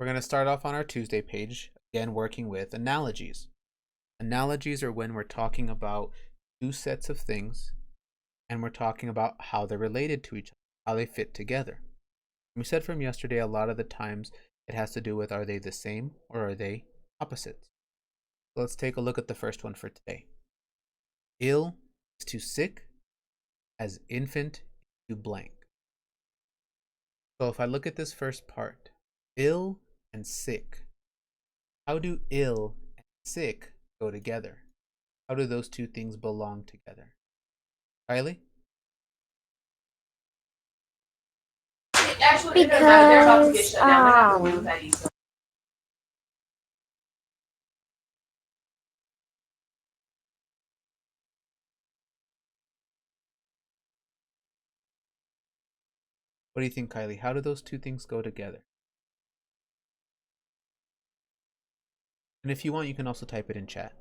We're going to start off on our Tuesday page, again working with analogies. Analogies are when we're talking about two sets of things and we're talking about how they're related to each other, how they fit together. We said from yesterday, a lot of the times it has to do with, are they the same or are they opposites? So let's take a look at the first one for today. Ill is to sick, as infant to blank. So if I look at this first part, ill and sick, how do ill and sick go together? How do those two things belong together? Kylie? Because What do you think, Kylie? How do those two things go together? And if you want, you can also type it in chat.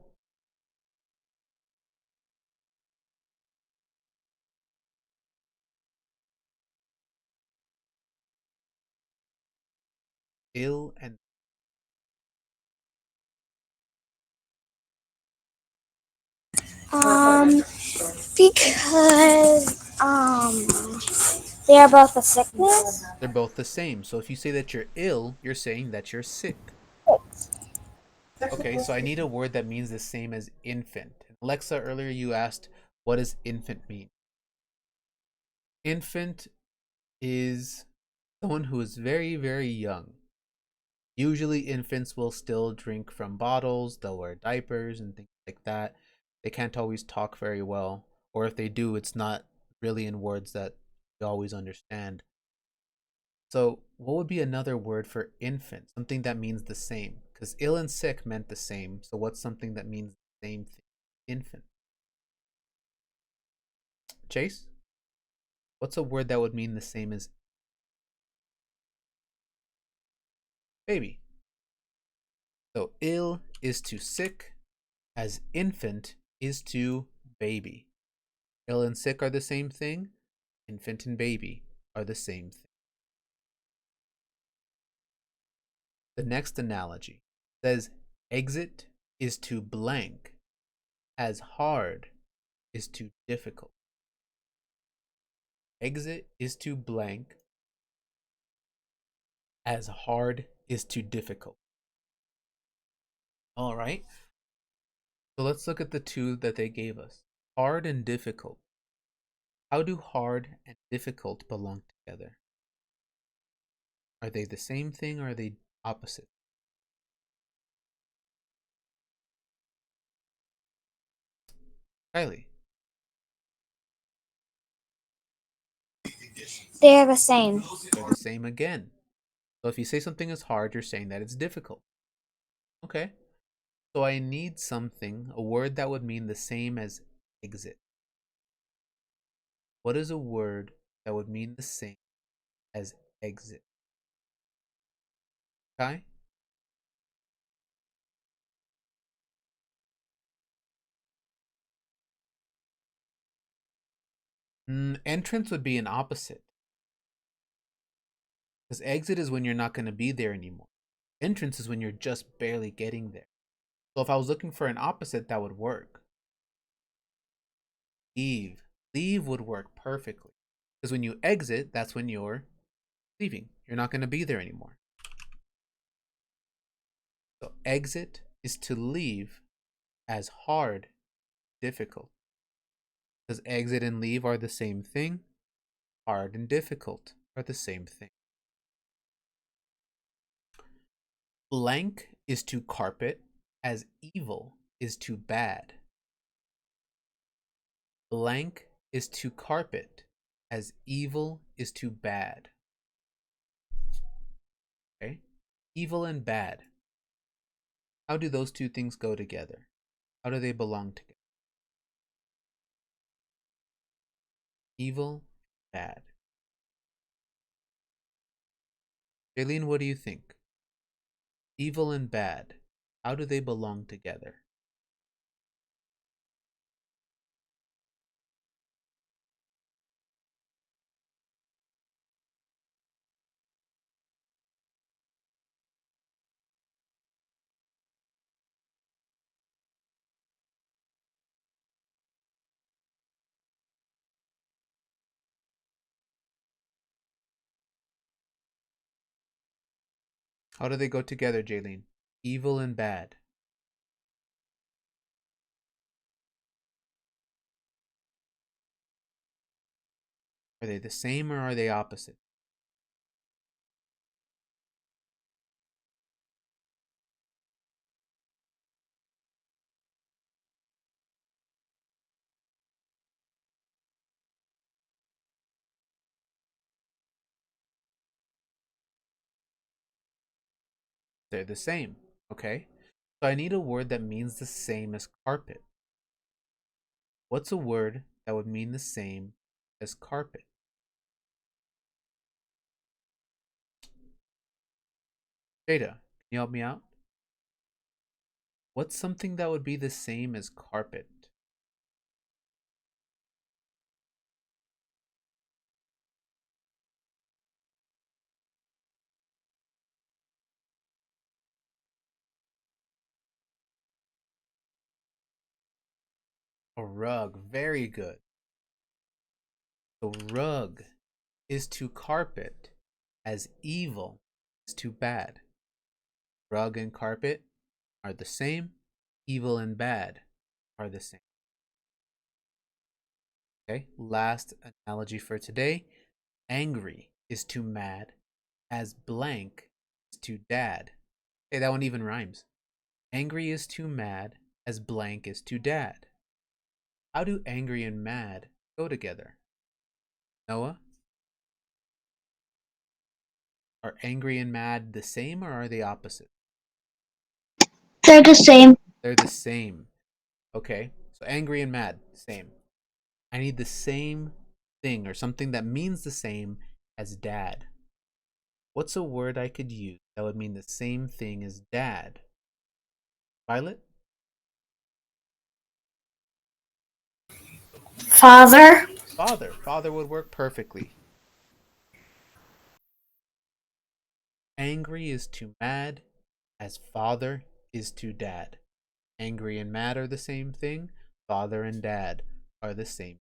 Ill and um because they are both a sickness. they're both the same. So if you say that you're ill, you're saying that you're sick. Okay, so I need a word that means the same as infant. Alexa, earlier you asked, what does infant mean? Infant is someone who is very, very young. Usually infants will still drink from bottles, they'll wear diapers and things like that. They can't always talk very well, or if they do, it's not really in words that we always understand. So what would be another word for infant? Something that means the same. Because ill and sick meant the same. So what's something that means the same thing? Infant. Chase? What's a word that would mean the same as baby? So ill is to sick, as infant is to baby. Ill and sick are the same thing. Infant and baby are the same thing. The next analogy says exit is to blank, as hard is to difficult. Exit is to blank, as hard is to difficult. All right. So let's look at the two that they gave us. Hard and difficult. How do hard and difficult belong together? Are they the same thing or are they opposite? Kylie? They are the same. They're the same again. So if you say something is hard, you're saying that it's difficult. Okay. So I need something, a word that would mean the same as exit. What is a word that would mean the same as exit? Okay? Entrance would be an opposite. Because exit is when you're not going to be there anymore. Entrance is when you're just barely getting there. So if I was looking for an opposite, that would work. Leave. Leave would work perfectly. Because when you exit, that's when you're leaving. You're not going to be there anymore. So exit is to leave, as hard, difficult. Because exit and leave are the same thing. Hard and difficult are the same thing. Blank is to carpet, as evil is to bad. Blank is to carpet, as evil is to bad. Okay? Evil and bad. How do those two things go together? How do they belong together? Evil, bad. Jaylene, what do you think? Evil and bad. How do they belong together? How do they go together, Jaylene? Evil and bad. Are they the same or are they opposite? They're the same. Okay. So I need a word that means the same as carpet. What's a word that would mean the same as carpet? Jada, can you help me out? What's something that would be the same as carpet? A rug. Very good. The rug is to carpet as evil is to bad. Rug and carpet are the same. Evil and bad are the same. Okay, last analogy for today. Angry is to mad as blank is to dad. Hey, that one even rhymes. Angry is to mad as blank is to dad. How do angry and mad go together? Noah? Are angry and mad the same or are they opposite? They're the same. They're the same. Okay, so angry and mad, same. I need the same thing or something that means the same as dad. What's a word I could use that would mean the same thing as dad? Violet? Father. Father. Father would work perfectly. Angry is to mad as father is to dad. Angry and mad are the same thing. Father and dad are the same.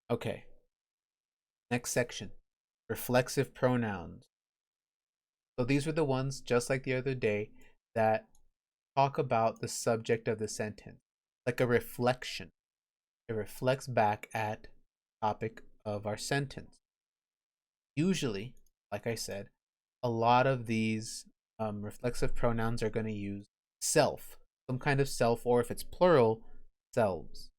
Okay, next section. Reflexive pronouns. So these were the ones, just like the other day, that talk about the subject of the sentence, like a reflection. It reflects back at the topic of our sentence. Usually, like I said, a lot of these reflexive pronouns are going to use self, some kind of self, or if it's plural, selves.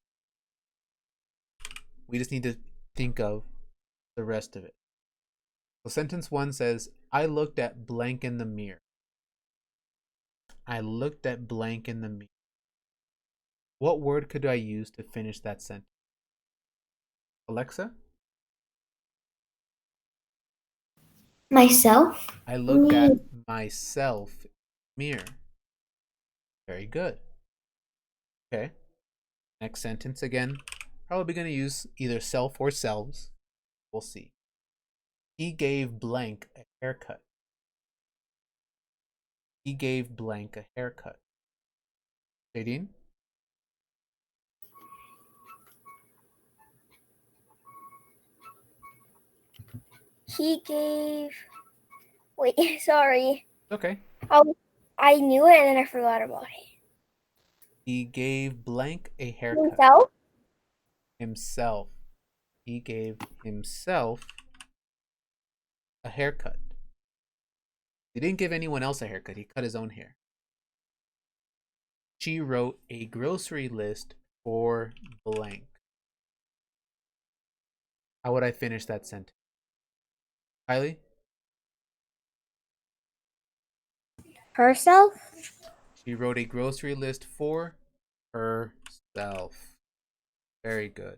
We just need to think of the rest of it. So sentence one says, I looked at blank in the mirror. I looked at blank in the mirror. What word could I use to finish that sentence? Alexa? Myself. I looked Me. at myself in the mirror. Very good. Okay. Next sentence again. Probably going to use either self or selves. We'll see. He gave blank a haircut. He gave blank a haircut. Nadine? He gave. Wait, sorry. Okay. Oh, I knew it and then I forgot about it. He gave blank a haircut. Himself? Himself. He gave himself a haircut. He didn't give anyone else a haircut. He cut his own hair. She wrote a grocery list for blank. How would I finish that sentence? Kylie? Herself? She wrote a grocery list for herself. Very good.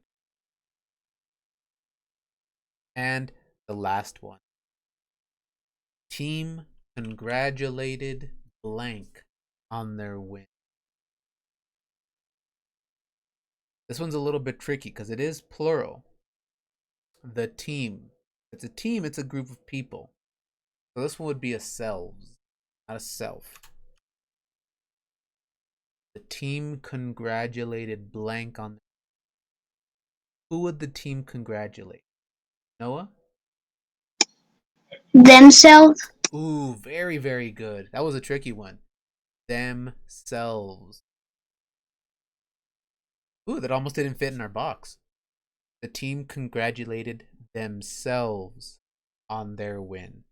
And the last one. Team congratulated blank on their win. This one's a little bit tricky because it is plural. The team. It's a team, it's a group of people. So this one would be a selves, not a self. The team congratulated blank on. Who would the team congratulate? Noah? Themselves. Ooh, very, very good. That was a tricky one. Themselves. Ooh, that almost didn't fit in our box. The team congratulated themselves on their win.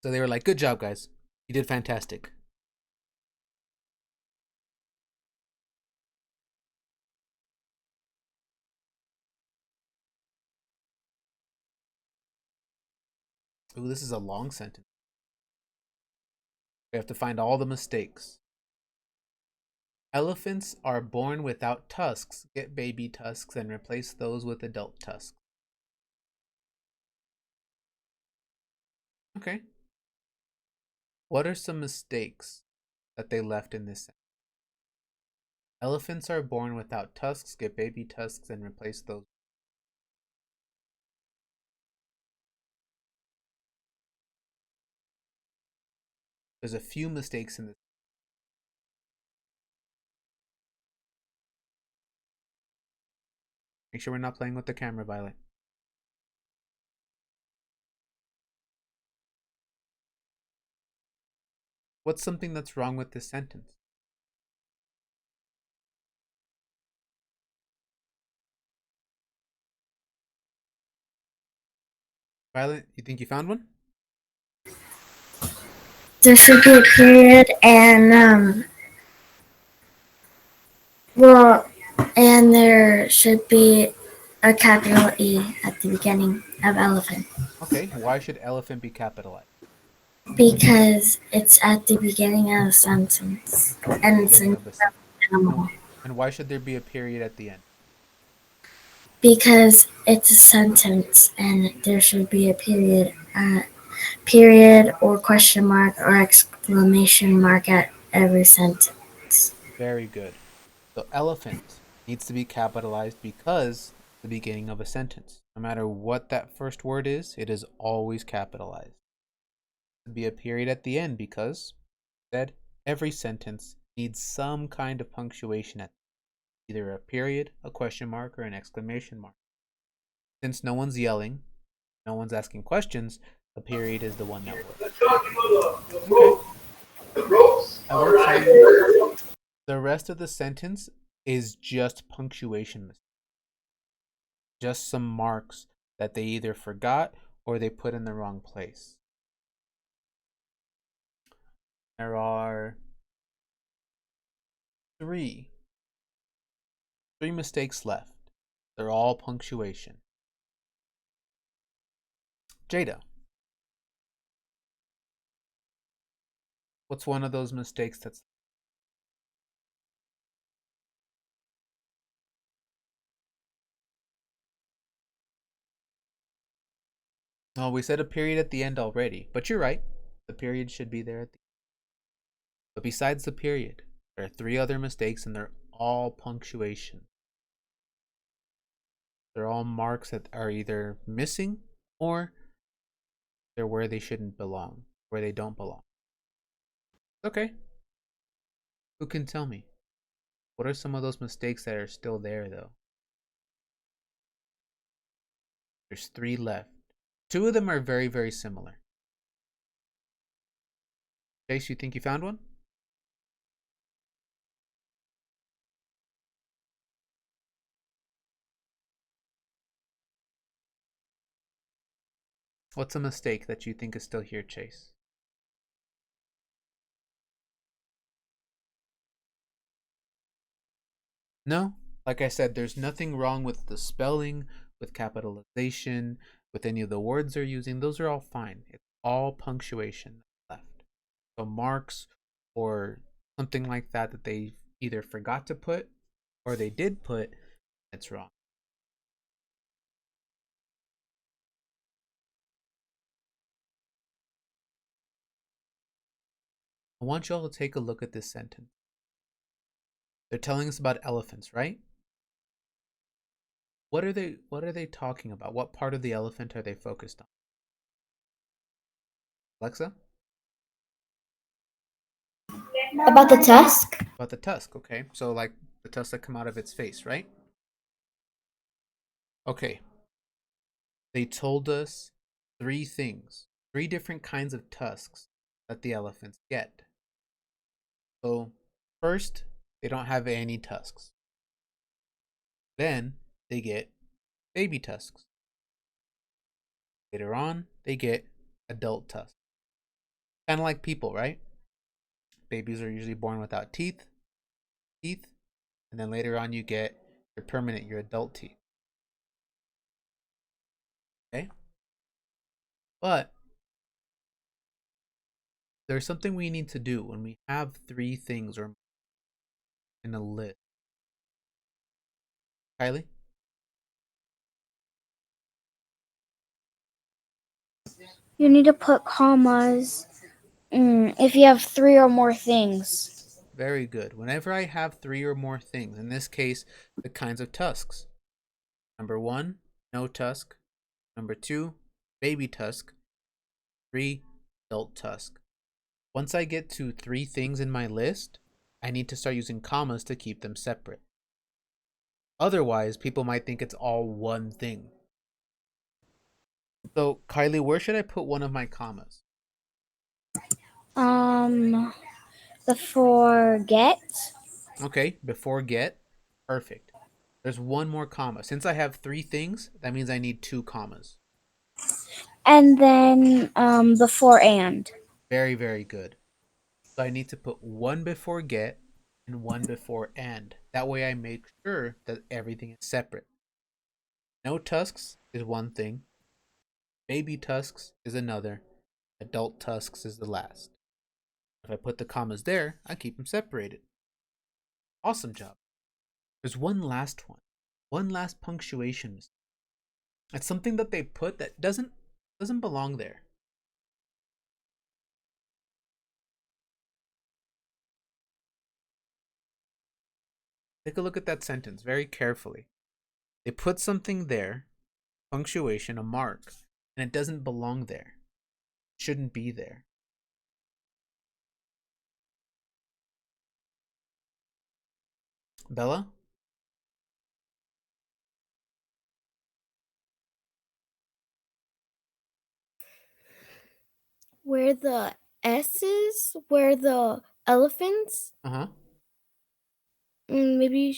So they were like, good job, guys. You did fantastic. Ooh, this is a long sentence. We have to find all the mistakes. Elephants are born without tusks. Get baby tusks and replace those with adult tusks. Okay. What are some mistakes that they left in this sentence? Elephants are born without tusks. Get baby tusks and replace those. There's a few mistakes in this. Make sure we're not playing with the camera, Violet. What's something that's wrong with this sentence? Violet, you think you found one? There should be a period and and there should be a capital E at the beginning of elephant Okay, why should elephant be capitalized? because it's at the beginning of the sentence and it's Beginning an of the sentence. animal. And why should there be a period at the end? Because it's a sentence and there should be a period or question mark or exclamation mark at every sentence. Very good. So elephant needs to be capitalized because the beginning of a sentence. No matter what that first word is, it is always capitalized. To be a period at the end because said every sentence needs some kind of punctuation at either a period, a question mark, or an exclamation mark. Since no one's yelling, no one's asking questions, a period is the one that works. Okay, that works for you. The rest of the sentence is just punctuation mistakes. Just some marks that they either forgot or they put in the wrong place. There are three mistakes left. They're all punctuation. Jada, what's one of those mistakes that's no, we said a period at the end already, but you're right. The period should be there at the But besides the period, there are three other mistakes and they're all punctuation. They're all marks that are either missing or they're where they shouldn't belong, where they don't belong. Okay. Who can tell me? What are some of those mistakes that are still there, though? There's three left. Two of them are very, very similar. Chase, you think you found one? What's a mistake that you think is still here, Chase? No? Like I said, there's nothing wrong with the spelling, with capitalization, with any of the words they're using. Those are all fine. It's all punctuation left. So marks or something like that that they either forgot to put or they did put, it's wrong. I want you all to take a look at this sentence. They're telling us about elephants, right? What are they talking about? What part of the elephant are they focused on? Alexa? About the tusk? About the tusk, okay. So like the tusks that come out of its face, right? Okay, they told us three things, three different kinds of tusks that the elephants get. So, first, they don't have any tusks. Then, they get baby tusks. Later on, they get adult tusks. Kind of like people, right? Babies are usually born without teeth, and then later on you get your permanent, your adult teeth. Okay? But there's something we need to do when we have three things or in a list. Kylie? You need to put commas if you have three or more things. Very good. Whenever I have three or more things, in this case, the kinds of tusks. Number one, no tusk. Number two, baby tusk. Three, adult tusk. Once I get to three things in my list, I need to start using commas to keep them separate. Otherwise, people might think it's all one thing. So, Kylie, where should I put one of my commas? Before get. Okay, before get. Perfect. There's one more comma. Since I have three things, that means I need two commas. And then before and. Very, very good. So I need to put one before get and one before and. That way I make sure that everything is separate. No tusks is one thing. Baby tusks is another. Adult tusks is the last. If I put the commas there, I keep them separated. Awesome job. There's one last one. One last punctuation mistake. It's something that they put that doesn't belong there. Take a look at that sentence very carefully. They put something there, punctuation, a mark, and it doesn't belong there. It shouldn't be there. Bella? Where the S's, where the elephants. Uh-huh. Maybe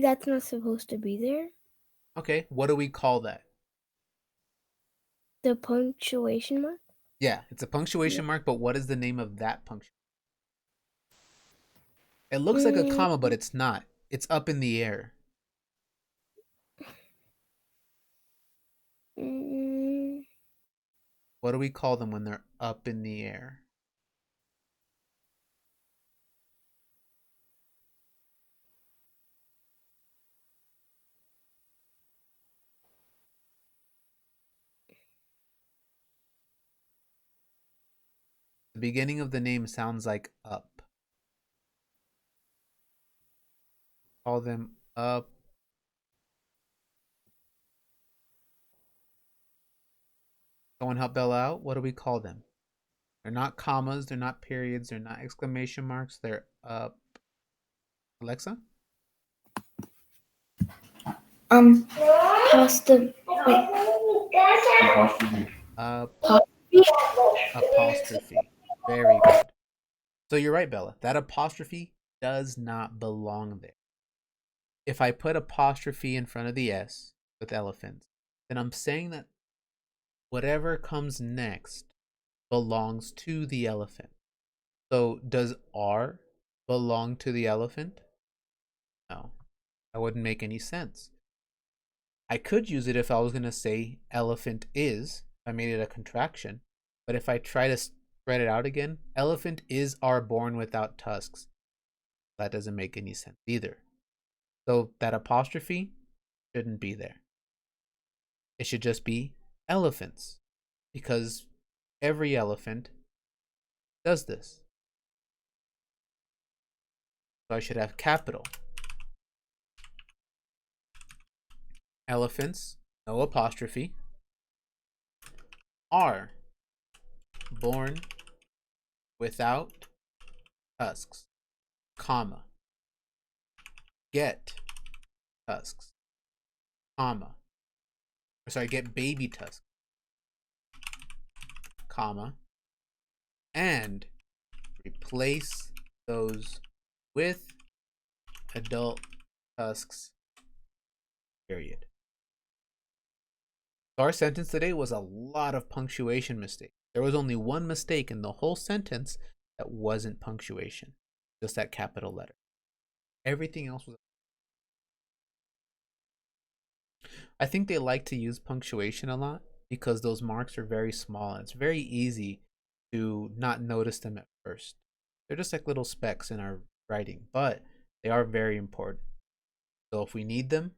that's not supposed to be there. Okay, what do we call that? The punctuation mark. Yeah, it's a punctuation mark, but what is the name of that punctuation? It looks like a Mm, comma, but it's not. It's up in the air. mm, What do we call them when they're up in the air? The beginning of the name sounds like up. Call them up. Someone help Bella out. What do we call them? They're not commas. They're not periods. They're not exclamation marks. They're up. Alexa? Pasta. Wait. Up. Apostrophe? Apostrophe. Very good. So you're right, Bella. That apostrophe does not belong there. If I put apostrophe in front of the S with elephants, then I'm saying that whatever comes next belongs to the elephant. So does R belong to the elephant? No, that wouldn't make any sense. I could use it if I was going to say elephant is, if I made it a contraction. But if I try to spread it out again, elephant is are born without tusks. That doesn't make any sense either. So that apostrophe shouldn't be there. It should just be elephants, because every elephant does this. So I should have capital. Elephants, no apostrophe, are born without tusks, comma. get tusks, comma, get baby tusks, comma, and replace those with adult tusks, period. So our sentence today was a lot of punctuation mistakes. There was only one mistake in the whole sentence that wasn't punctuation, just that capital letter. Everything else was. I think they like to use punctuation a lot because those marks are very small and it's very easy to not notice them at first. They're just like little specks in our writing, but they are very important. So if we need them,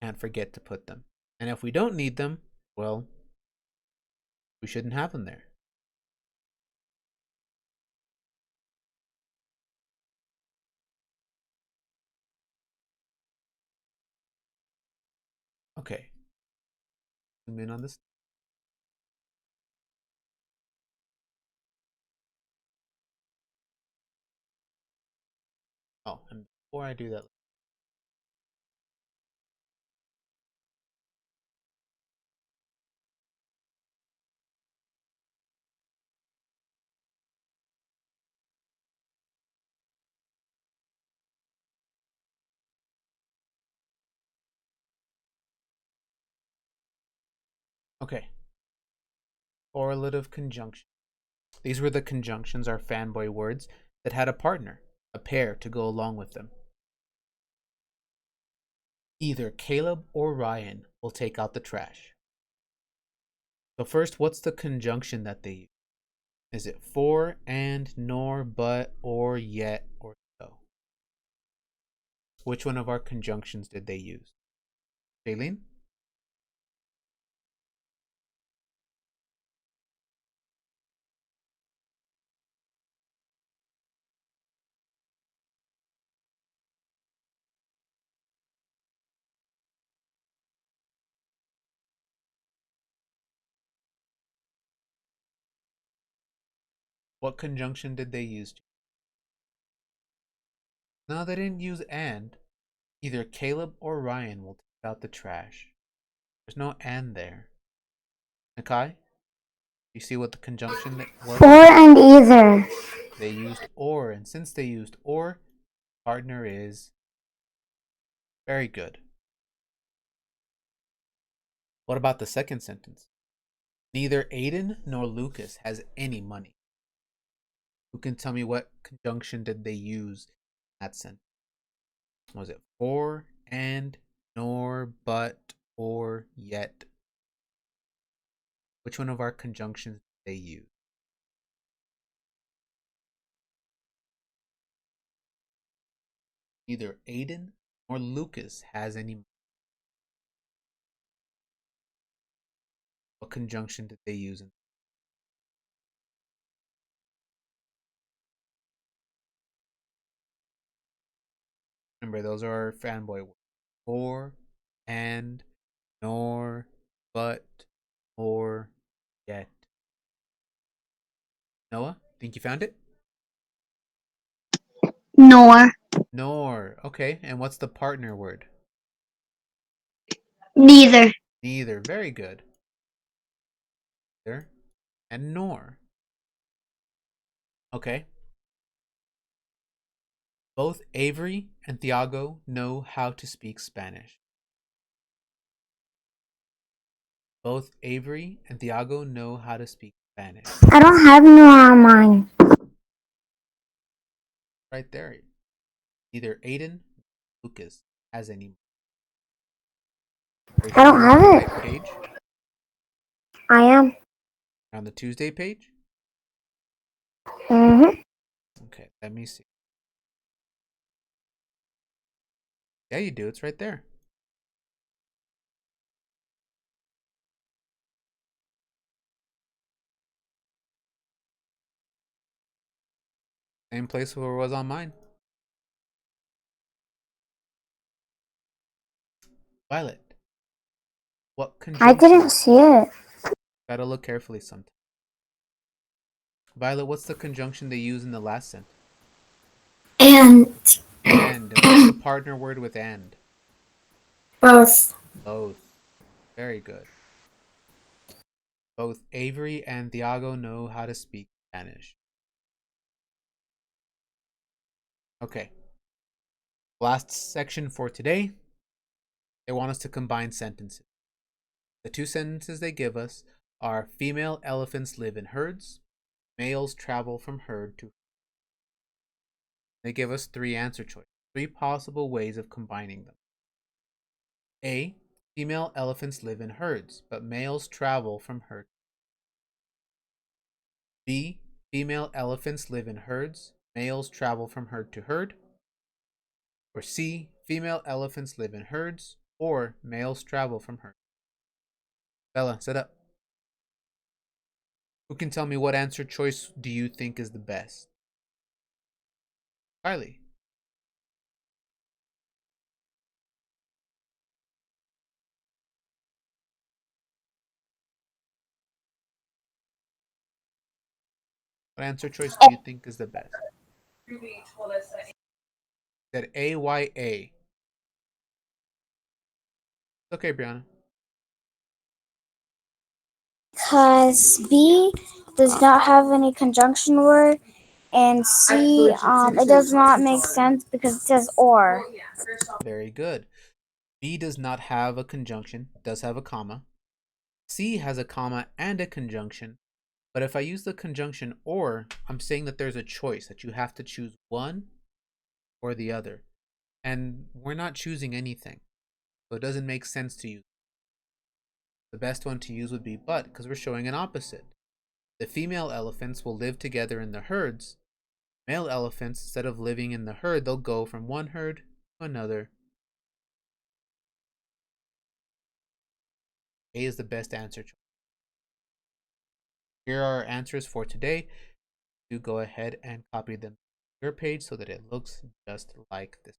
can't forget to put them. And if we don't need them, well, we shouldn't have them there. Okay. Zoom in on this. Oh, and before I do that, okay. Correlative conjunction. These were the conjunctions, our fanboy words, that had a partner, a pair to go along with them. Either Caleb or Ryan will take out the trash. So first, what's the conjunction that they use? Is it for, and, nor, but, or, yet, or so? Which one of our conjunctions did they use? Jaylene? What conjunction did they use? No, they didn't use and. Either Caleb or Ryan will take out the trash. There's no and there. Nakai? You see what the conjunction was? Or and either. They used or, and since they used or, partner is very good. What about the second sentence? Neither Aiden nor Lucas has any money. Who can tell me what conjunction did they use in that sentence? Was it for, and, nor, but, or, yet? Which one of our conjunctions did they use? Neither Aiden nor Lucas has any money. What conjunction did they use? Remember, those are our fanboy words. For, and, nor, but, or, yet. Noah, think you found it? Nor. Nor. Okay, and what's the partner word? Neither. Neither. Very good. Neither and nor. Okay. Both Avery and Thiago know how to speak Spanish. Both Avery and Thiago know how to speak Spanish. I don't have nor on mine. Right there. Neither Aiden nor Lucas has any. I don't have it. Right page. I am. On the Tuesday page. Mm-hmm. Okay, let me see. Yeah, you do. It's right there. Same place where it was on mine. Violet. What conjunction? I didn't see it. Gotta look carefully sometimes. Violet, what's the conjunction they use in the last sentence? And And what's the partner word with and? Both. Both. Very good. Both Avery and Thiago know how to speak Spanish. Okay. Last section for today. They want us to combine sentences. The two sentences they give us are female elephants live in herds, males travel from herd to herd. They give us three answer choices, three possible ways of combining them. A. Female elephants live in herds, but males travel from herd. B. Female elephants live in herds, males travel from herd to herd. Or C. Female elephants live in herds, or males travel from herd. Bella, set up. Who can tell me what answer choice do you think is the best? Kylie. What answer choice do you think is the best? Said AYA. Okay, Brianna. Because B does not have any conjunction word, and C, it does not make sense because it says or. Very good. B does not have a conjunction, does have a comma. C has a comma and a conjunction. But if I use the conjunction or, I'm saying that there's a choice, that you have to choose one or the other. And we're not choosing anything. So it doesn't make sense to use. The best one to use would be but, because we're showing an opposite. The female elephants will live together in the herds. Male elephants, instead of living in the herd, they'll go from one herd to another. A is the best answer choice. Here are our answers for today. Do go ahead and copy them to your page so that it looks just like this.